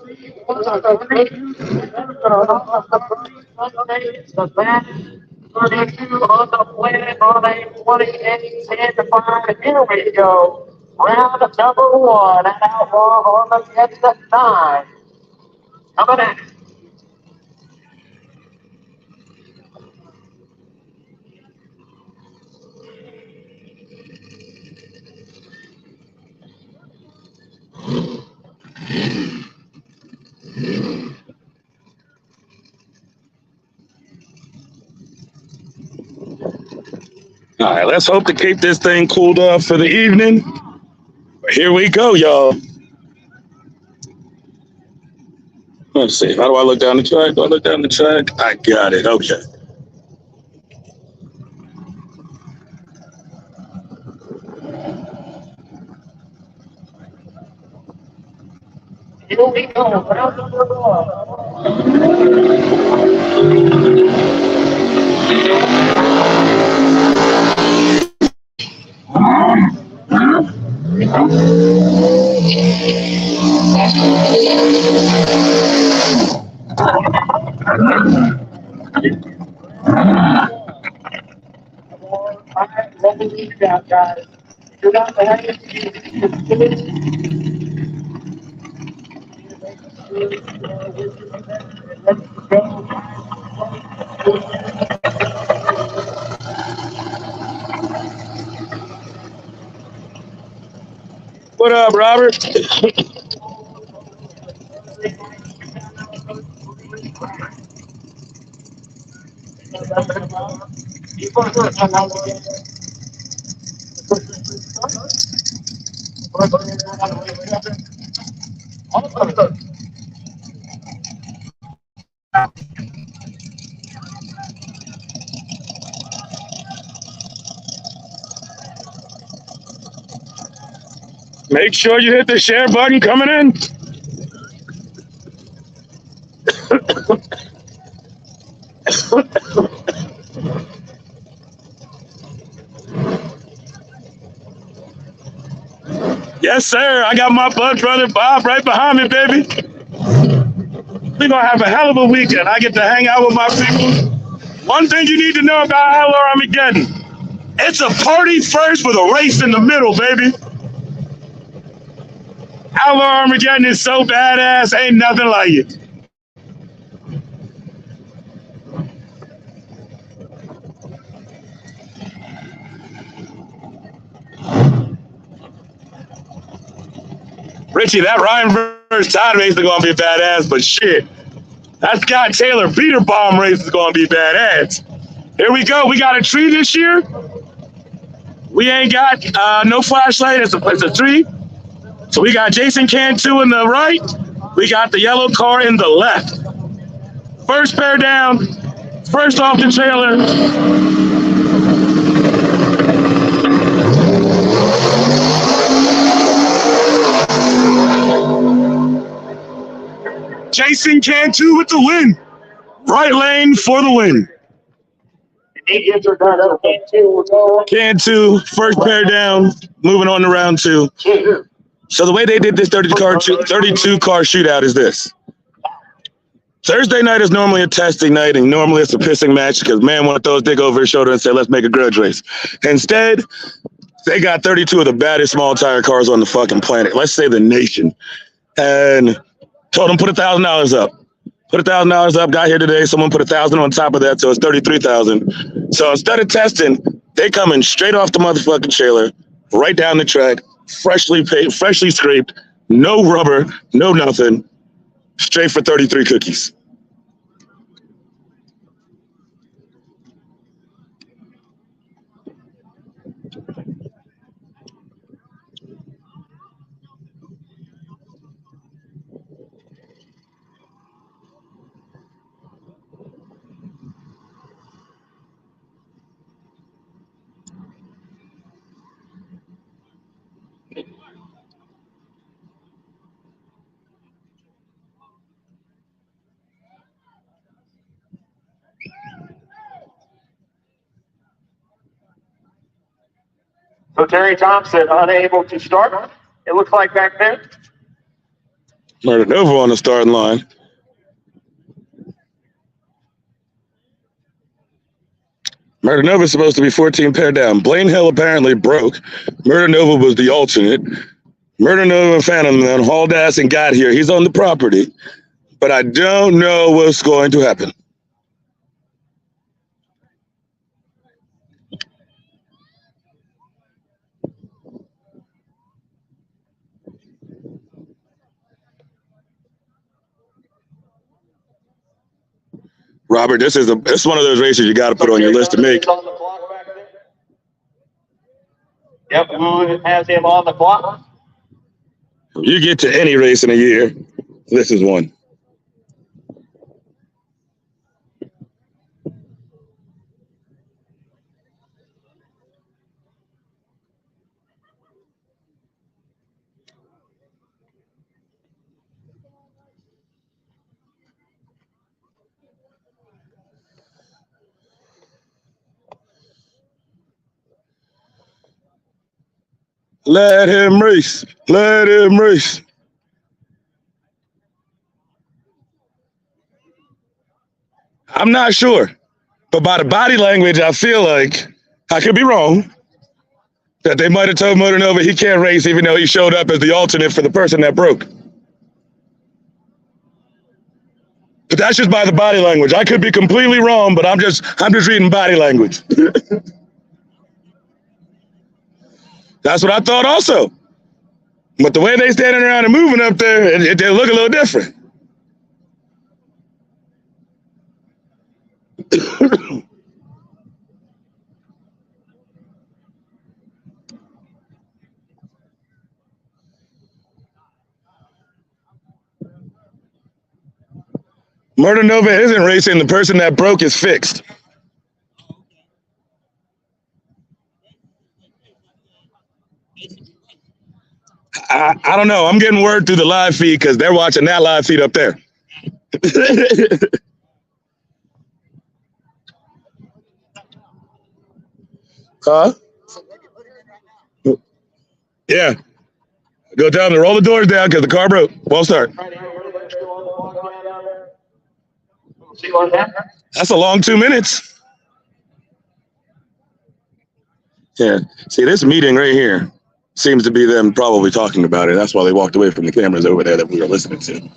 On the planet on a 28 10 to 5. Here we go. Round number one. And Outlaw on the gets the 9. Coming in. All right, let's hope to keep this thing cooled off for the evening. But here we go, y'all. Let's see. How do I look down the track? Do I look down the track? I got it. Okay. Here we go. Round number one. What we need now, guys. You're not the heaviest. What up, Robert? Make sure you hit the share button coming in. Yes, sir. I got my bud brother Bob right behind me, baby. We're going to have a hell of a weekend. I get to hang out with my people. One thing you need to know about Outlaw Armageddon, it's a party first with a race in the middle, baby. Outlaw Armageddon is so badass, ain't nothing like it. Richie, that Ryan versus Todd race is going to be badass, but shit, that Scott Taylor Peter Bomb race is going to be badass. Here we go. We got a tree this year. We ain't got no flashlight. It's a tree. So we got Jason Cantu in the right. We got the yellow car in the left. First pair down. First off the trailer. Jason Cantu with the win. Right lane for the win. Cantu, first pair down, moving on to round two. So the way they did this 32 car shootout is this. Thursday night is normally a testing night, and normally it's a pissing match because man want to throw his dick over his shoulder and say, let's make a grudge race. Instead, they got 32 of the baddest small tire cars on the fucking planet. Let's say the nation. And told them put $1,000 up. Put $1,000 up, got here today. Someone put 1,000 on top of that, so it's 33,000. So instead of testing, they coming straight off the motherfucking trailer, right down the track, freshly paid, freshly scraped, no rubber, no nothing, straight for 33 cookies. So Terry Thompson unable to start. It looks like back there. Murder Nova on the starting line. Murder Nova is supposed to be 14 pair down. Blaine Hill apparently broke. Murder Nova was the alternate. Murder Nova and Phantom then hauled ass and got here. He's on the property, but I don't know what's going to happen. Robert, this is one of those races you got to put on your list to make. Yep, who has him on the clock? If you get to any race in a year, this is one. Let him race. Let him race. I'm not sure, but by the body language, I feel like, I could be wrong, that they might have told Motor Nova he can't race even though he showed up as the alternate for the person that broke. But that's just by the body language. I could be completely wrong, but I'm just reading body language. That's what I thought also. But the way they standing around and moving up there, they look a little different. Murder Nova isn't racing. The person that broke is fixed. I don't know. I'm getting word through the live feed because they're watching that live feed up there. Huh? Yeah. Go tell them to roll the doors down because the car broke. Well start. That's a long 2 minutes. Yeah. See, this meeting right here seems to be them probably talking about it. That's why they walked away from the cameras over there that we were listening to.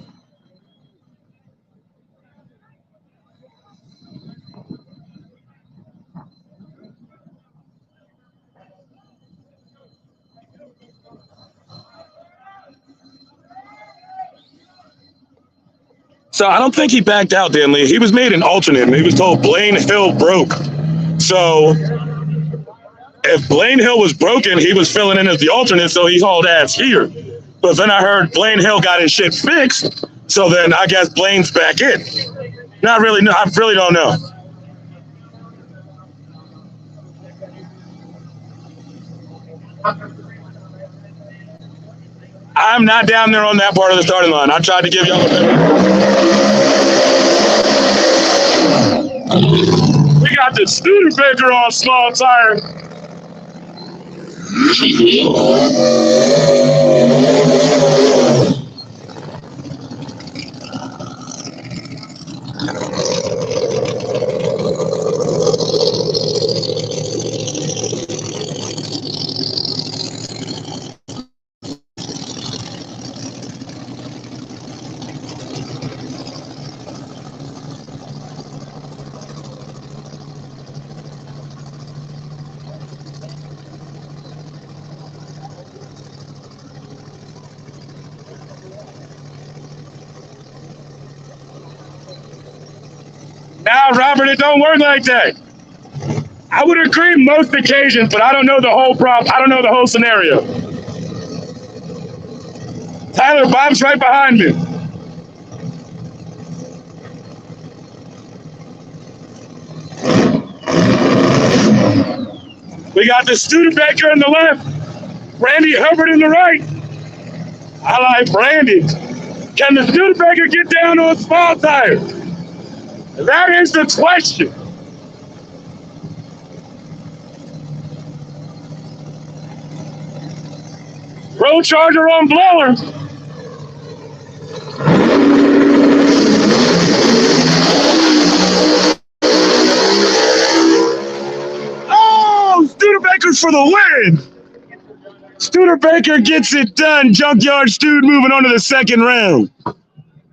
So I don't think he backed out, Dan Lee. He was made an alternate, and he was told Blaine Hill broke. So if Blaine Hill was broken, he was filling in as the alternate, so he hauled ass here. But then I heard Blaine Hill got his shit fixed, so then I guess Blaine's back in. Not really, no, I really don't know. I'm not down there on that part of the starting line. I tried to give y'all a bit. We got the Studebaker on small tire. Now, Robert, it don't work like that. I would agree most occasions, but I don't know the whole I don't know the whole scenario. Tyler, Bob's right behind me. We got the Studebaker in the left, Randy Hubbard in the right. I like Randy. Can the Studebaker get down on small tires? That is the question. Road Charger on blower. for the win. Studebaker gets it done. Junkyard Stude moving on to the second round.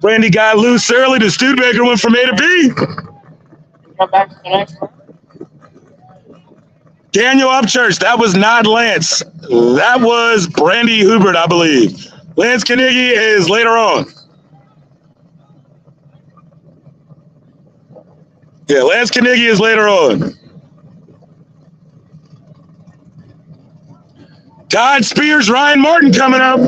Brandy got loose early. The Studebaker went from A to B. Come back to the next one. Daniel Upchurch, that was not Lance. That was Brandy Hubert, I believe. Lance Carnegie is later on. Yeah, Lance Carnegie is later on. Todd Spears, Ryan Martin coming up.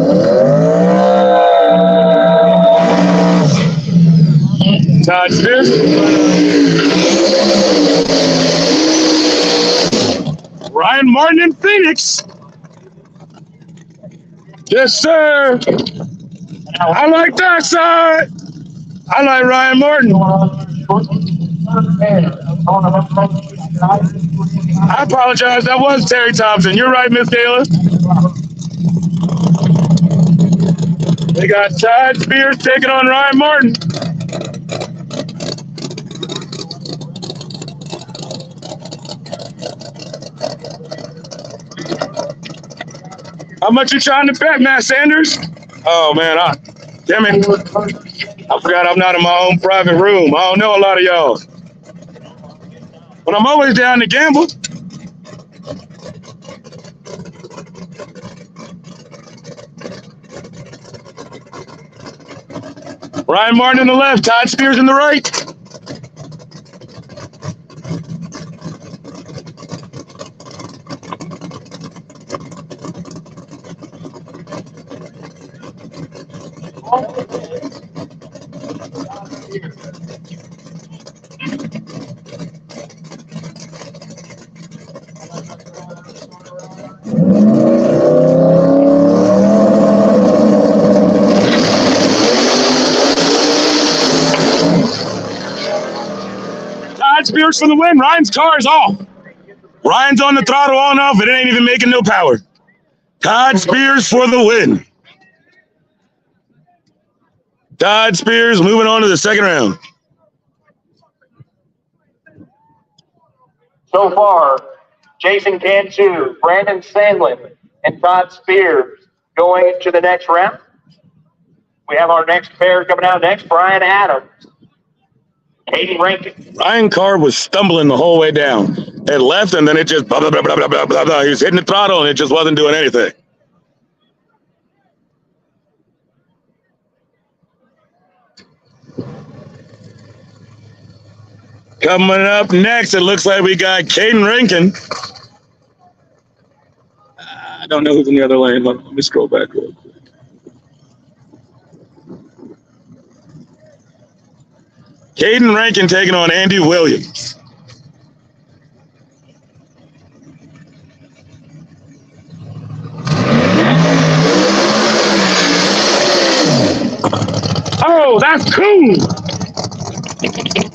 Todd Spears. Ryan Martin in Phoenix. Yes, sir. I like that side. I like Ryan Martin. I apologize. That was Terry Thompson. You're right, Miss Kayla. They got Todd Spears taking on Ryan Martin. How much you trying to bet, Matt Sanders? Oh, man. Damn it. I forgot I'm not in my own private room. I don't know a lot of y'all. But I'm always down to gamble. Ryan Martin in the left, Todd Spears in the right. Todd Spears for the win. Ryan's car is off. Ryan's on the throttle on off. It ain't even making no power. Todd Spears for the win. Todd Spears moving on to the second round. So far, Jason Cantu, Brandon Sandlin, and Todd Spears going to the next round. We have our next pair coming out next, Brian Adams, Katie Rankin. Ryan Carr was stumbling the whole way down. It left, and then it just blah, blah, blah, blah, blah, blah, blah, blah. He was hitting the throttle, and it just wasn't doing anything. Coming up next, it looks like we got Caden Rankin. I don't know who's in the other lane. Let me scroll back real quick. Caden Rankin taking on Andy Williams. Oh, that's cool.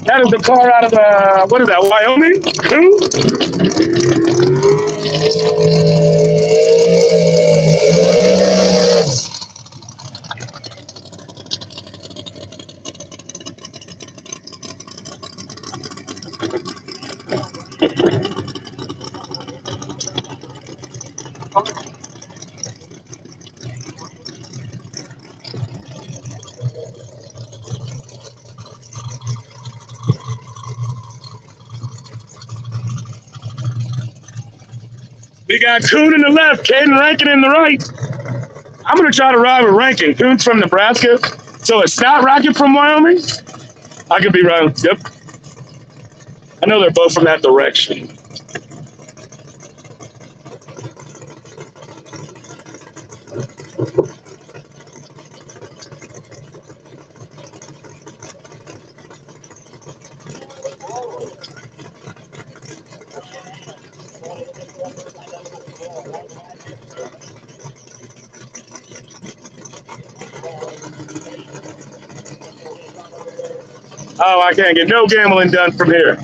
That is the car out of what is that, Wyoming? Cool. We got Coon in the left, Caden Rankin in the right. I'm going to try to ride with Rankin. Coon's from Nebraska, so it's not Rocket from Wyoming? I could be wrong. Yep. I know they're both from that direction. Oh, I can't get no gambling done from here.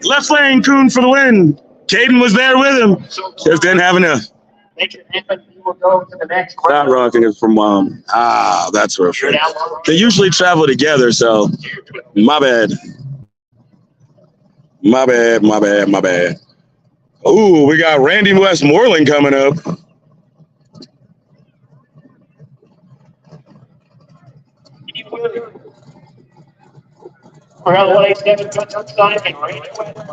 Left lane, Coon for the win. Caden was there with him. Just didn't have enough. Make it happen. You will go to the next That round. rocking is from that's where they usually travel together, so my bad. My bad. Ooh, we got Randy Westmoreland coming up. Well, what I said is touchdown and Randy on the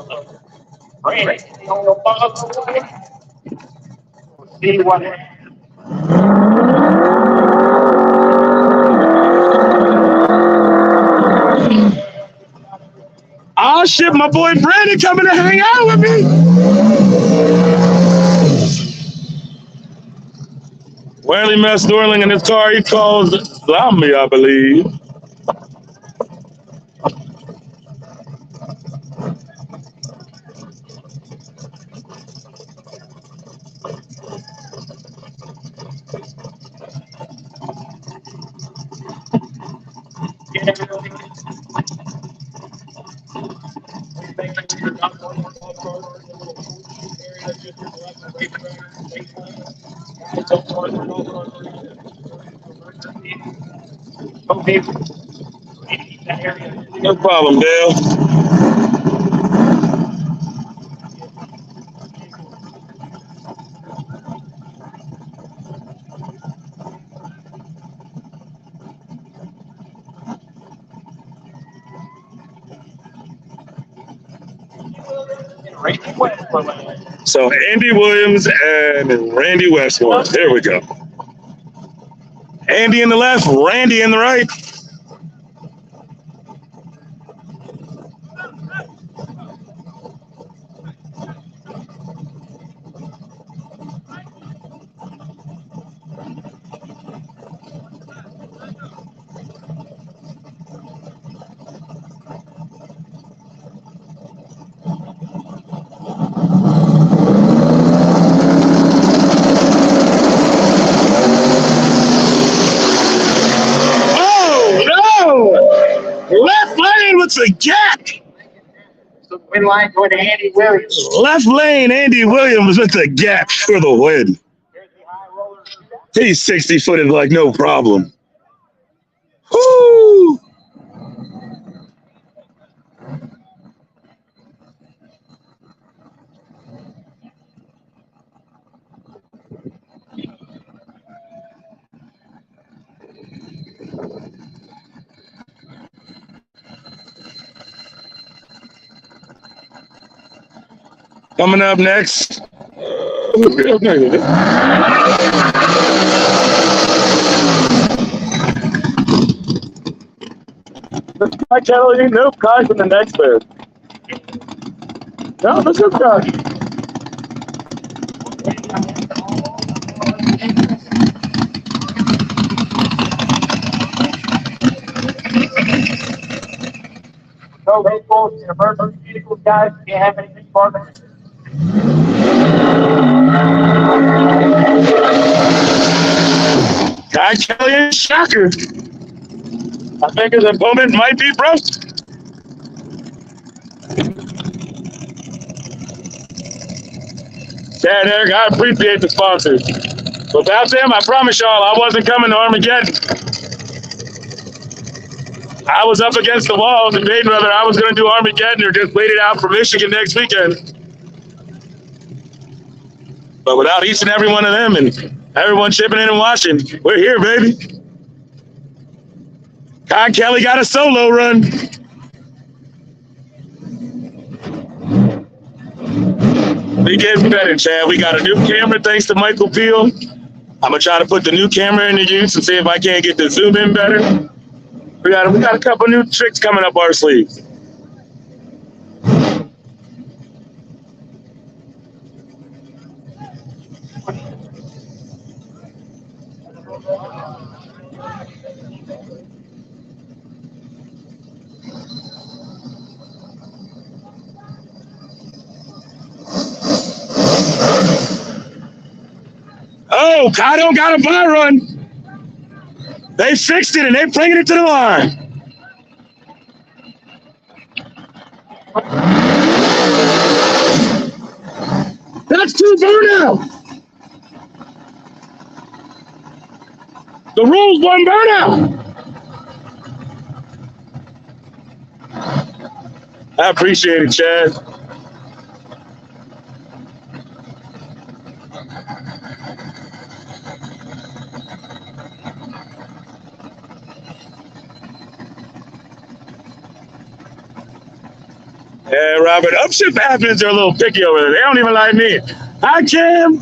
bottom. We'll see what happens. Oh shit, my boy Brandon coming to hang out with me. Randy Westmoreland in his car, he calls Zombie, I believe. No problem, Dale. So Andy Williams and Randy Westmoreland. There we go. Andy in the left, Randy in the right. Left lane with the gap. So the win line going to Andy Williams. Left lane, Andy Williams with the gap for the win. He's 60-footed like no problem. Woo! Coming up next. I tell you, no cars in the next bed. No, this is car. No vehicles, emergency vehicles, guys. Can't have anything for them. Guy Kelly and Shocker. I think his opponent might be broke. Chad Eric, I appreciate the sponsors. Without them, I promise y'all, I wasn't coming to Armageddon. I was up against the wall debating whether I was going to do Armageddon or just wait it out for Michigan next weekend. But without each and every one of them and everyone chipping in and watching, we're here, baby. Con Kelly got a solo run. We getting better, Chad. We got a new camera thanks to Michael Peel. I'm gonna try to put the new camera into use and see if I can't get the zoom in better. We got a couple new tricks coming up our sleeves. Oh, I don't got a buy run. They fixed it and they're bringing it to the line. burnout. The rules wasn't burnout. I appreciate it, Chad. Yeah, Robert. Upshift admins are a little picky over there. They don't even like me. Hi, Kim.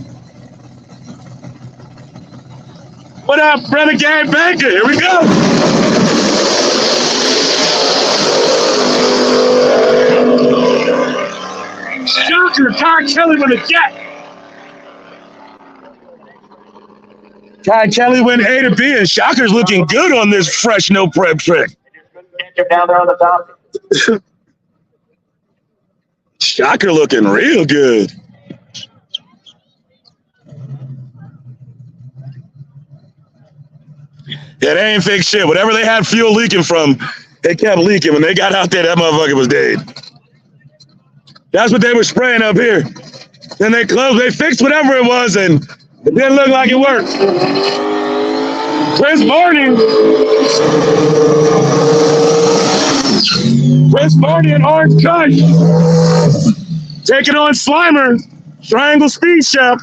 What up, brother Gary Baker? Here we go. Shocker, Ty Kelly with a jet. Ty Kelly went A to B, and Shocker's looking good on this fresh no prep trick. Get down there on the top. Shocker looking real good. Yeah, they ain't fake shit. Whatever they had fuel leaking from, it kept leaking. When they got out there, that motherfucker was dead. That's what they were spraying up here. Then they closed, they fixed whatever it was, and it didn't look like it worked. Chris Marty and Orange Kush taking on Slimer, Triangle Speed Shop.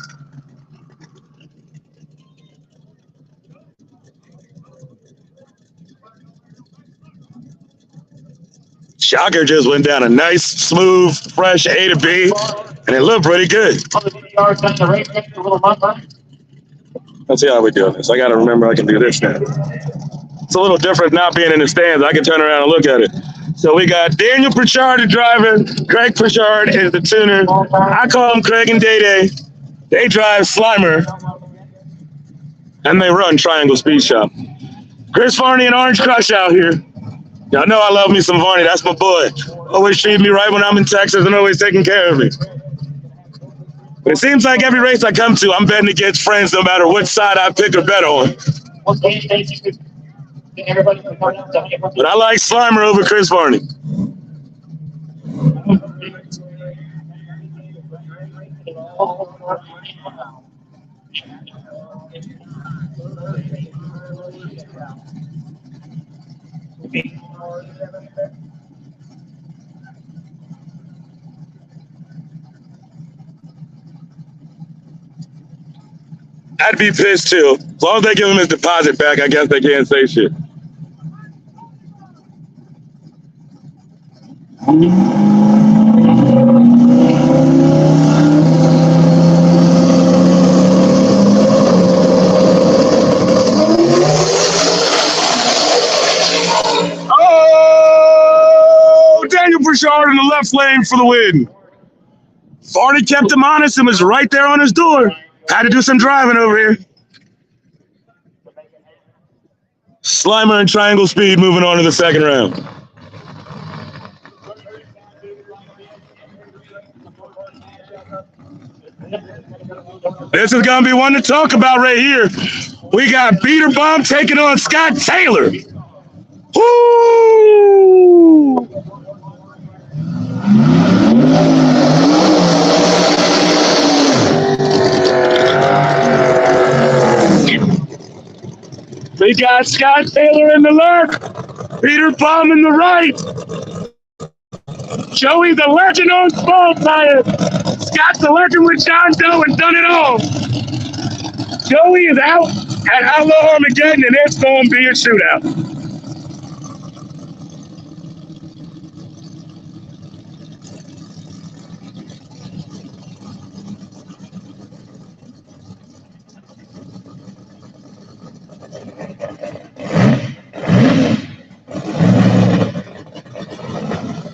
Shocker just went down a nice, smooth, fresh A to B, and it looked pretty good. Let's see how we do this. I got to remember I can do this now. It's a little different not being in the stands. I can turn around and look at it. So we got Daniel Pritchard, the driver. Craig Pritchard is the tuner. I call him Craig and Day Day. They drive Slimer, and they run Triangle Speed Shop. Chris Varney and Orange Crush out here. Y'all know I love me some Varney. That's my boy. Always treating me right when I'm in Texas and always taking care of me. But it seems like every race I come to, I'm betting against friends no matter what side I pick or bet on. But I like Slimer over Chris Varney. I'd be pissed too. As long as they give him his deposit back, I guess they can't say shit. Oh, Daniel Pritchard in the left lane for the win. Varney kept him honest and was right there on his door. Had to do some driving over here. Slimer and Triangle Speed moving on to the second round. This is going to be one to talk about right here. We got Beater Bomb taking on Scott Taylor. Woo! We got Scott Taylor in the left, Peter Baum in the right. Joey the legend on small tire. Scott the legend with John Doe and done it all. Joey is out at Outlaw Armageddon, and it's going to be a shootout.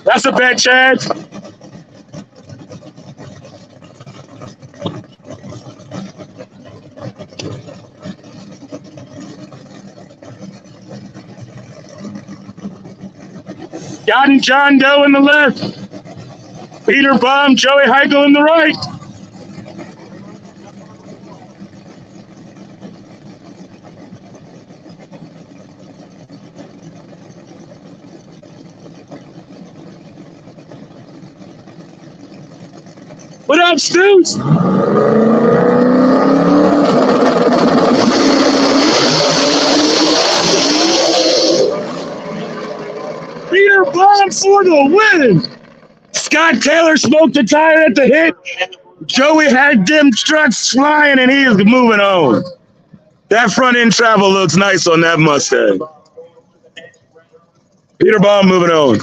That's a bet, Chad. Got John Doe in the left. Peter Baum, Joey Heigl in the right. What up, Stoots? Ryan for the win. Scott Taylor smoked the tire at the hit. Joey had them struts flying, and he is moving on. That front end travel looks nice on that Mustang. Peter Baum moving on.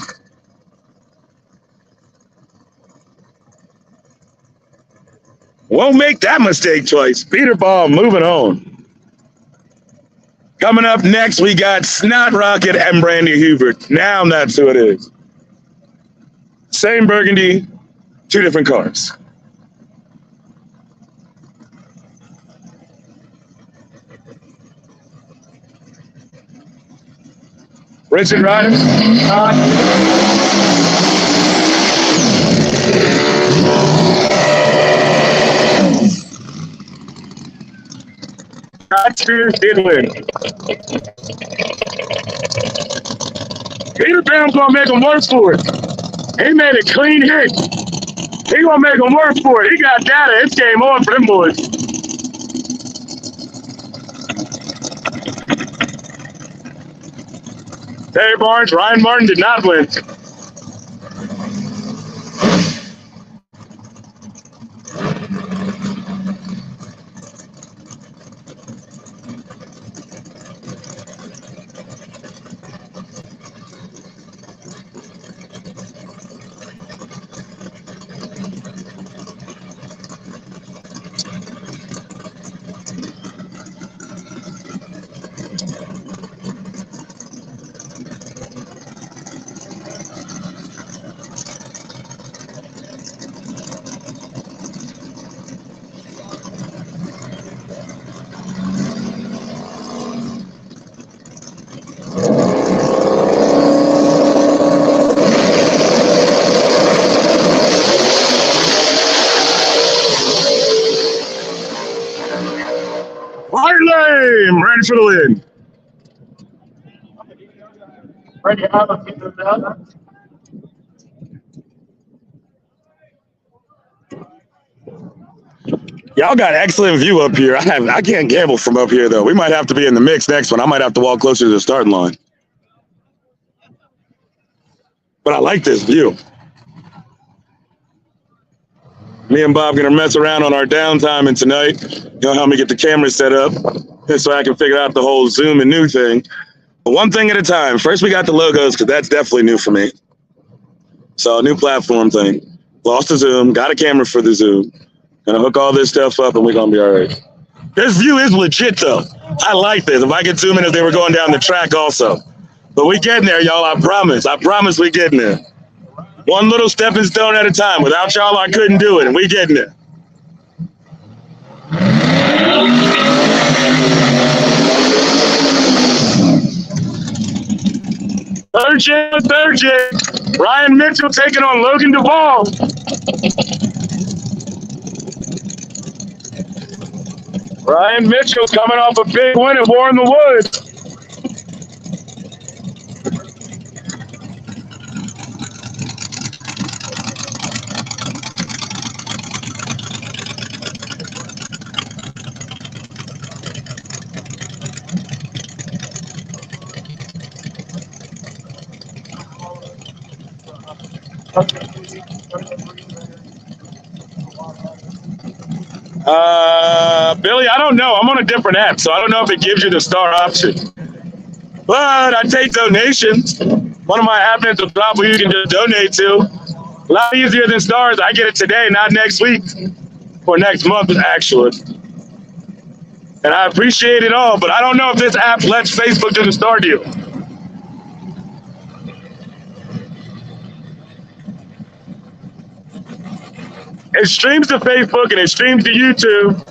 Won't make that mistake twice. Peter Baum moving on. Coming up next, we got Snot Rocket and Brandy Hubert. Now that's who it is. Same Burgundy, two different cars. Richard Ryder. Scott Spears did win. Peter Baum's gonna make him work for it. He made a clean hit. He gonna make him work for it. He got data. It's game on for them boys. Terry Barnes, Ryan Martin did not win. Ready for the win. Ready to have a few of that? Y'all got excellent view up here. I can't gamble from up here though. We might have to be in the mix next one. I might have to walk closer to the starting line. But I like this view. Me and Bob gonna mess around on our downtime and tonight. You'll help me get the camera set up so I can figure out the whole Zoom and new thing. But one thing at a time. First we got the logos because that's definitely new for me. So a new platform thing. Lost the Zoom, got a camera for the Zoom. Gonna hook all this stuff up and we're gonna be all right. This view is legit though. I like this. If I could zoom in if they were going down the track also. But we getting there, y'all. I promise. I promise we getting there. One little stepping stone at a time. Without y'all, I couldn't do it, and we getting there. Third gen. Ryan Mitchell taking on Logan Duvall. Ryan Mitchell coming off a big win at War in the Woods. Billy, I don't know. I'm on a different app, so I don't know if it gives you the star option. But I take donations. One of my admins will drop where you can just donate to. A lot easier than stars. I get it today, not next week. Or next month, actually. And I appreciate it all, but I don't know if this app lets Facebook do the star deal. It streams to Facebook and it streams to YouTube.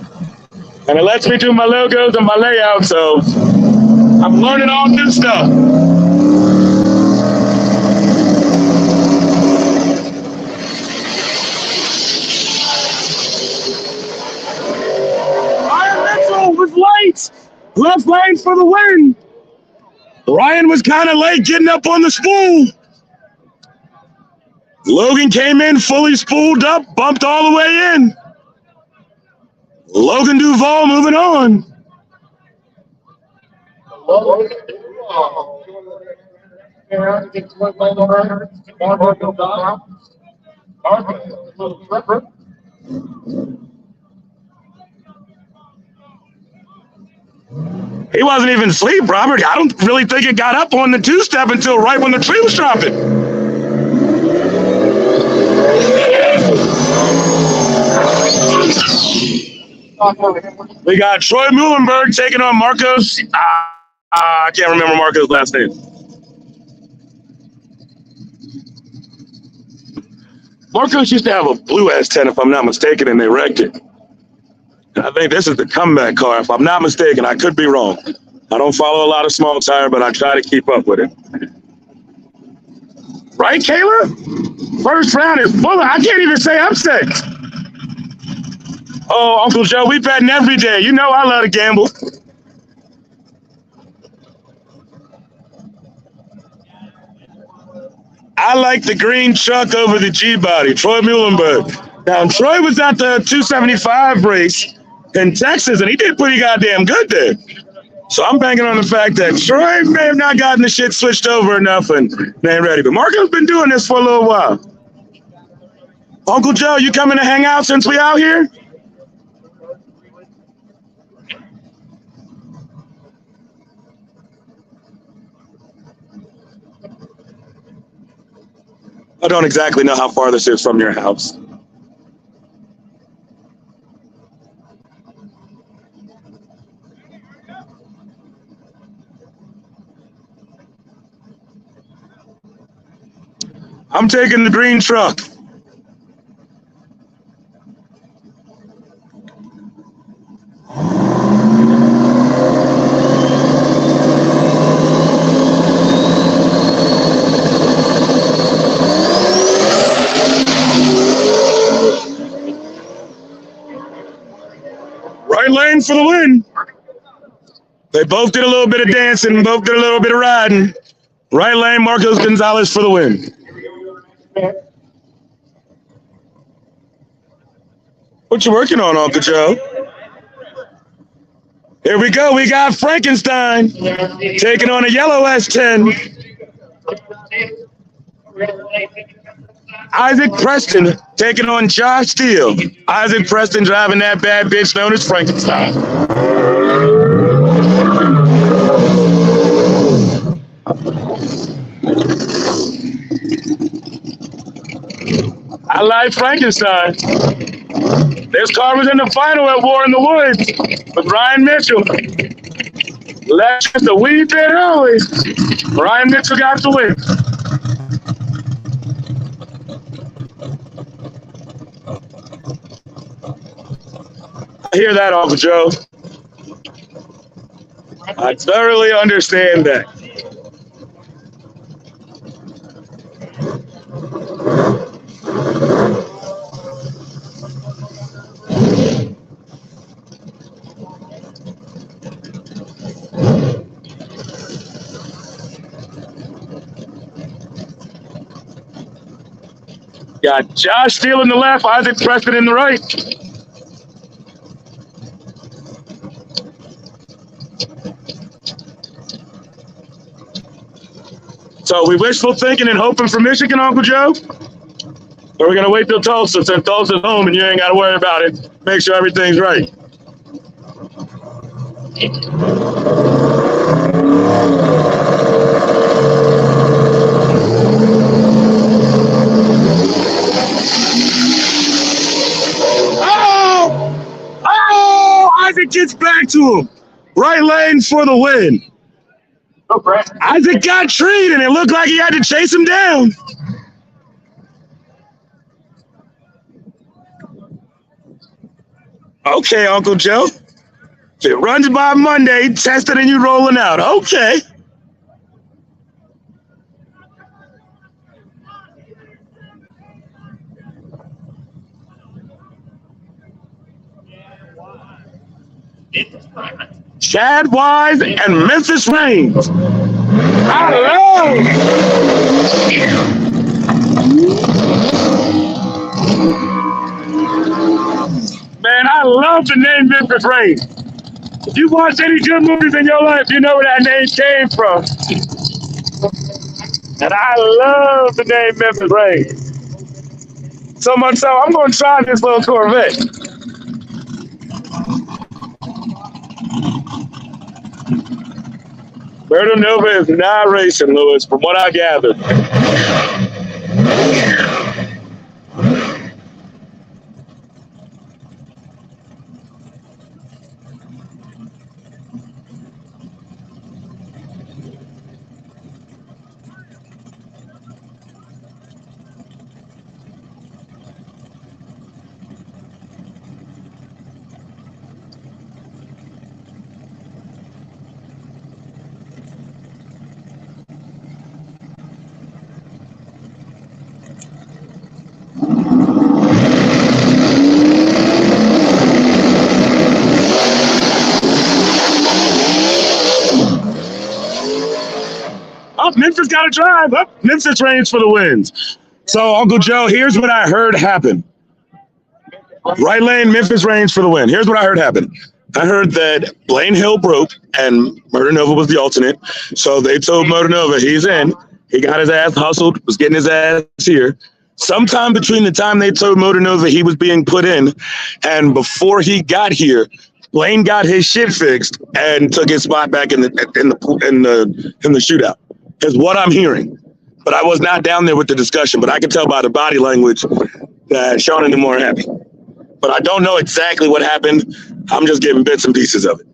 And it lets me do my logos and my layout, so I'm learning all new stuff. Ryan Mitchell was late. Left lane for the win. Ryan was kind of late getting up on the spool. Logan came in fully spooled up, bumped all the way in. Logan Duvall moving on. He wasn't even asleep, Robert. I don't really think it got up on the two-step until right when the tree was dropping. We got Troy Muhlenberg taking on Marcos. I can't remember Marcos' last name. Marcos used to have a blue S10, if I'm not mistaken, and they wrecked it. I think this is the comeback car, if I'm not mistaken. I could be wrong. I don't follow a lot of small tire, but I try to keep up with it. Right, Kayla? First round is full. I can't even say upset. Oh, Uncle Joe, we betting every day. You know I love to gamble. I like the green truck over the G-body, Troy Muhlenberg. Now, Troy was at the 275 race in Texas, and he did pretty goddamn good there. So I'm banking on the fact that Troy may have not gotten the shit switched over enough and they ain't ready. But Marco's been doing this for a little while. Uncle Joe, you coming to hang out since we out here? I don't exactly know how far this is from your house. I'm taking the green truck. Right lane for the win. They both did a little bit of dancing, both did a little bit of riding. Right lane, Marcos Gonzalez for the win. What you working on, Uncle Joe? Here we go. We got Frankenstein taking on a yellow S10. Isaac Preston taking on Josh Steele. Isaac Preston driving that bad bitch known as Frankenstein. I like Frankenstein. This car was in the final at War in the Woods with Ryan Mitchell. Left just a wee bit early. Ryan Mitchell got the win. I hear that, Uncle Joe. I thoroughly understand that. Got Josh Steele in the left, Isaac Preston in the right. So we wishful thinking and hoping for Michigan, Uncle Joe? Or we're going to wait till Tulsa, since Tulsa's home and you ain't got to worry about it. Make sure everything's right. Isaac gets back to him. Right lane for the win. Isaac got treed, and it looked like he had to chase him down. Okay, Uncle Joe. If it runs by Monday, test it and you rolling out. Okay. Chad Wise and Memphis Reigns. Man, I love the name Memphis Reigns. If you watch any good movies in your life, you know where that name came from. And I love the name Memphis Rain. So much so, I'm going to try this little Corvette. Murder Nova is not racing, Lewis, from what I gathered. Oh, Memphis got to drive. Oh, Memphis Reigns for the wins. So, Uncle Joe, here's what I heard happen. Right lane, Memphis Reigns for the win. Here's what I heard happen. I heard that Blaine Hill broke and Murder Nova was the alternate. So they told Murder Nova he's in. He got his ass hustled, was getting his ass here. Sometime between the time they told Murder Nova he was being put in and before he got here, Blaine got his shit fixed and took his spot back in the shootout. Is what I'm hearing. But I was not down there with the discussion, but I can tell by the body language that Sean and them weren't happy. But I don't know exactly what happened. I'm just getting bits and pieces of it.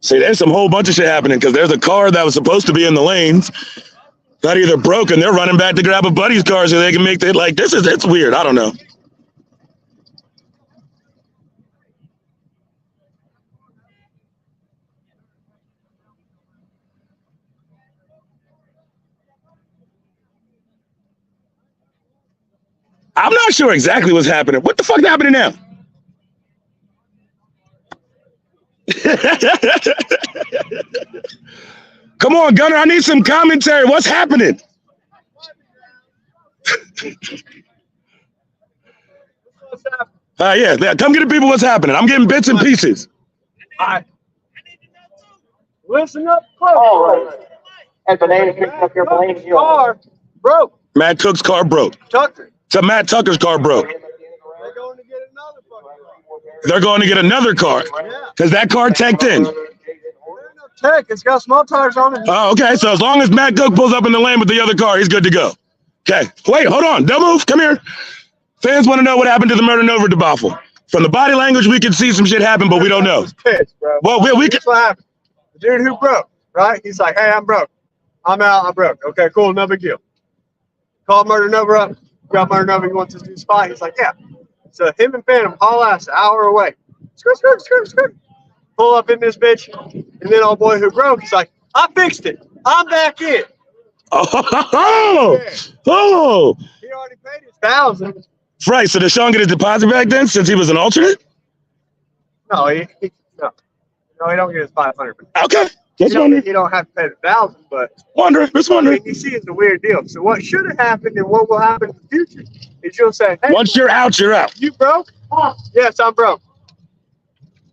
See, there's some whole bunch of shit happening because there's a car that was supposed to be in the lanes got either broken. They're running back to grab a buddy's car so they can make it. Like, it's weird. I don't know. I'm not sure exactly what's happening. What the fuck is happening now? Come on, Gunner. I need some commentary. What's happening? Yeah. Come get the people what's happening. I'm getting bits and pieces. Listen up close. Oh, and the name picked up your Blaine Hill. Car broke. Matt Cook's car broke. Tucker. So Matt Tucker's car broke. They're going to get another fucking car. They're going to get another car. Because that car teched in. Tech, it's got small tires on it. Oh, okay. So as long as Matt Cook pulls up in the lane with the other car, he's good to go. Okay. Wait, hold on. Don't move. Come here. Fans want to know what happened to the Murder Nova debacle. From the body language, we can see some shit happen, but we don't know. Pissed, bro. Well, we can. Here's what happened. The dude who broke, right? He's like, hey, I'm broke. I'm out. I'm broke. Okay, cool. No big deal. Call Murder Nova up. Got Murder Nova. He wants his new spot. He's like, yeah. So him and Phantom haul ass an hour away. Skirt. Pull up in this bitch. And then old boy who broke, he's like, I fixed it. I'm back in. Oh. He already paid his $1,000. Right. So did Sean get his deposit back then since he was an alternate? No, he don't get his 500. Okay. He don't have to pay the $1,000, but Just wondering. you see, it's a weird deal. So what should have happened and what will happen in the future is you'll say, hey, Once you're out, you're out. you broke? Yes, I'm broke.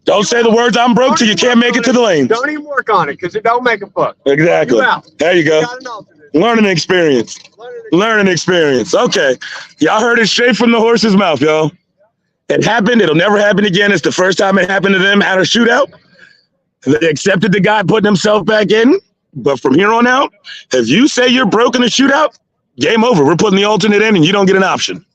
Don't say the words I'm broke till you can't make it to the lane. Don't even work on it because it don't make a fuck. Exactly. You out. There you go. You got an alternate. Learning experience. Okay. Y'all heard it straight from the horse's mouth, y'all. It happened. It'll never happen again. It's the first time it happened to them at a shootout. They accepted the guy putting himself back in. But from here on out, if you say you're broke in a shootout, game over. We're putting the alternate in and you don't get an option.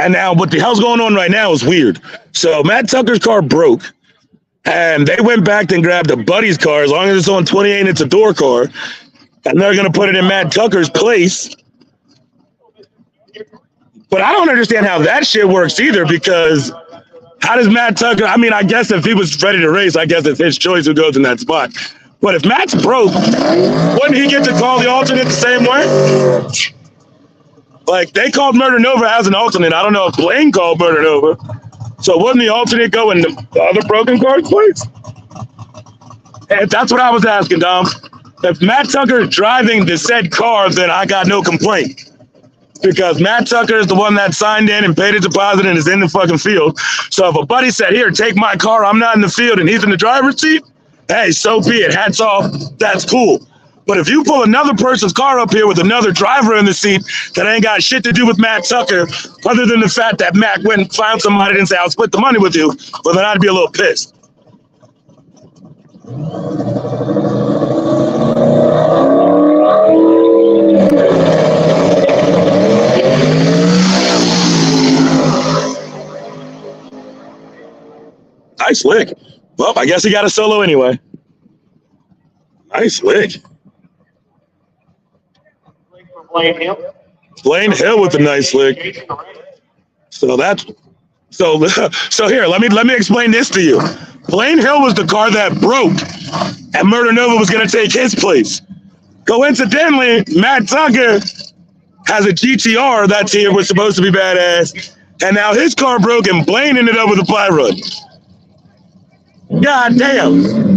And now what the hell's going on right now is weird. So Matt Tucker's car broke. And they went back and grabbed a buddy's car. As long as it's on 28, it's a door car. And they're going to put it in Matt Tucker's place. But I don't understand how that shit works either, because how does Matt Tucker, I mean, I guess if he was ready to race, I guess it's his choice who goes in that spot. But if Matt's broke, wouldn't he get to call the alternate the same way? Like, they called Murder Nova as an alternate. I don't know if Blaine called Murder Nova. So wouldn't the alternate go in the other broken car's place? And that's what I was asking, Dom. If Matt Tucker is driving the said car, then I got no complaint. Because Matt Tucker is the one that signed in and paid a deposit and is in the fucking field. So if a buddy said, here, take my car, I'm not in the field, and he's in the driver's seat, hey, so be it. Hats off. That's cool. But if you pull another person's car up here with another driver in the seat that ain't got shit to do with Matt Tucker, other than the fact that Matt went and found somebody and said, I'll split the money with you, well, then I'd be a little pissed. Nice lick. Well, I guess he got a solo anyway. Nice lick. Blaine Hill with a nice lick. So here, let me explain this to you. Blaine Hill was the car that broke, and Murder Nova was going to take his place. Coincidentally, Matt Tucker has a GTR that here was supposed to be badass, and now his car broke, and Blaine ended up with a fly run. God damn.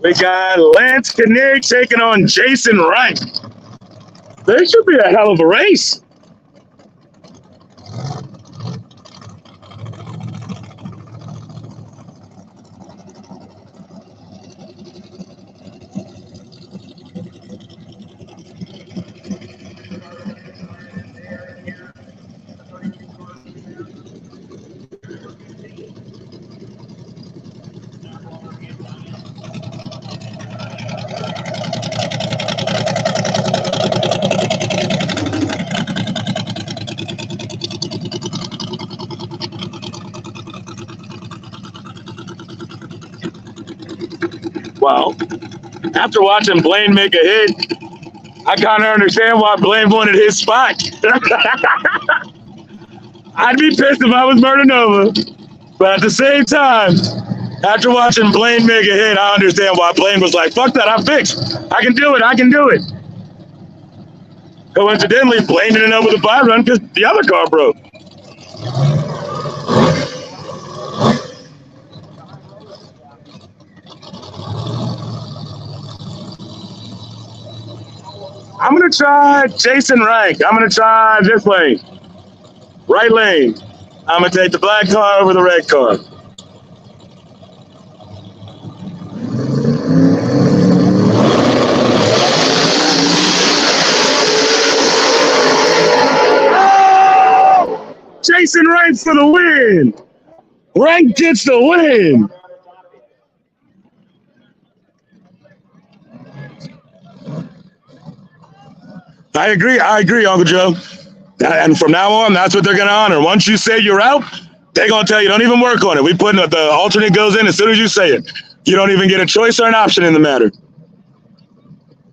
We got Lance Kinnear taking on Jason Wright. There should be a hell of a race. Well, after watching Blaine make a hit, I kind of understand why Blaine wanted his spot. I'd be pissed if I was Murder Nova. But at the same time, after watching Blaine make a hit, I understand why Blaine was like, fuck that, I'm fixed. I can do it. Coincidentally, Blaine ended up with a bye run because the other car broke. I'm going to try Jason Rank. I'm going to try this lane. Right lane. I'm going to take the black car over the red car. Jason Rank for the win. Rank gets the win. I agree, Uncle Joe. And from now on, that's what they're going to honor. Once you say you're out, they're going to tell you, don't even work on it. We put the alternate goes in as soon as you say it. You don't even get a choice or an option in the matter.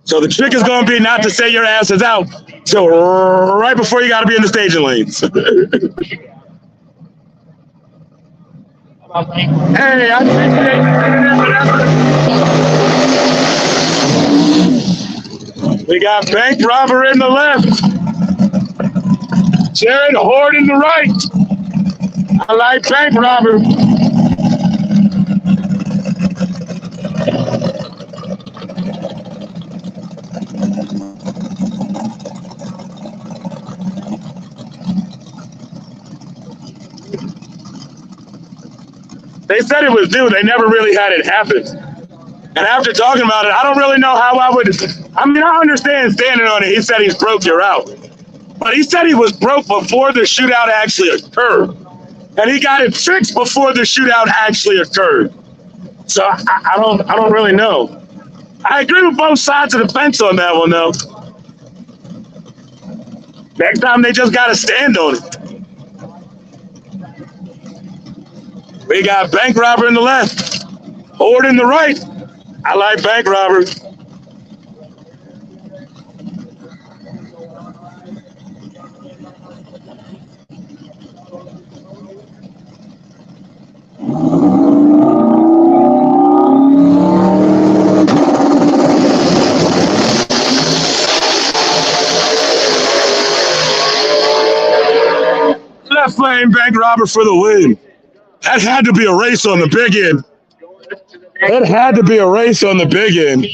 So the trick is going to be not to say your ass is out till right before you got to be in the staging lanes. Hey, I We got bank robber in the left. Jared Horde in the right. I like bank robber. They said it was due. They never really had it happen. And after talking about it, I don't really know how I would. I mean, I understand standing on it. He said he's broke, you're out. But he said he was broke before the shootout actually occurred. And he got it fixed before the shootout actually occurred. So I don't really know. I agree with both sides of the fence on that one, though. Next time they just got to stand on it. We got bank robber in the left, Horde in the right. I like bank robber. Lane bank robber for the win. That had to be a race on the big end. It had to be a race on the big end.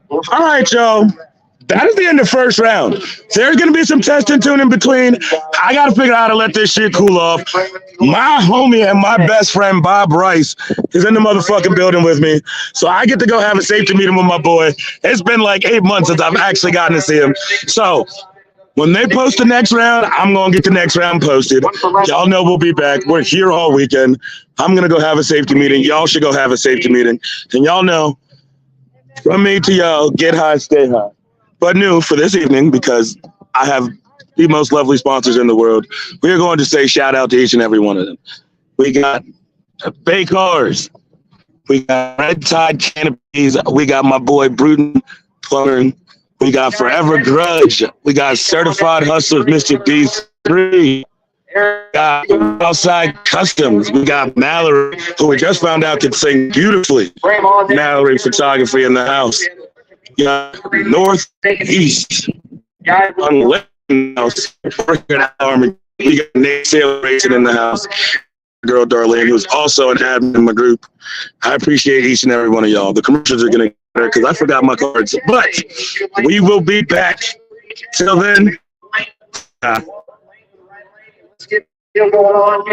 All right, y'all. That is the end of the first round. There's going to be some testing tune in between. I got to figure out how to let this shit cool off. My homie and my best friend, Bob Rice, is in the motherfucking building with me. So I get to go have a safety meeting with my boy. It's been like 8 months since I've actually gotten to see him. So when they post the next round, I'm going to get the next round posted. Y'all know we'll be back. We're here all weekend. I'm going to go have a safety meeting. Y'all should go have a safety meeting. And y'all know, from me to y'all, get high, stay high. But new for this evening, because I have the most lovely sponsors in the world, we are going to say shout out to each and every one of them. We got Bay Cars. We got Red Tide Canopies. We got my boy Bruton Plumbing. We got Forever Grudge. We got Certified Hustlers, Mr. D3. We got Outside Customs. We got Mallory, who we just found out can sing beautifully. Mallory Photography in the house. We got Northeast. House. We got Nate Celebration in the house. Girl Darlene, who's also an admin in my group. I appreciate each and every one of y'all. The commercials are going to get better because I forgot my cards. But we will be back. Till then. Still going on.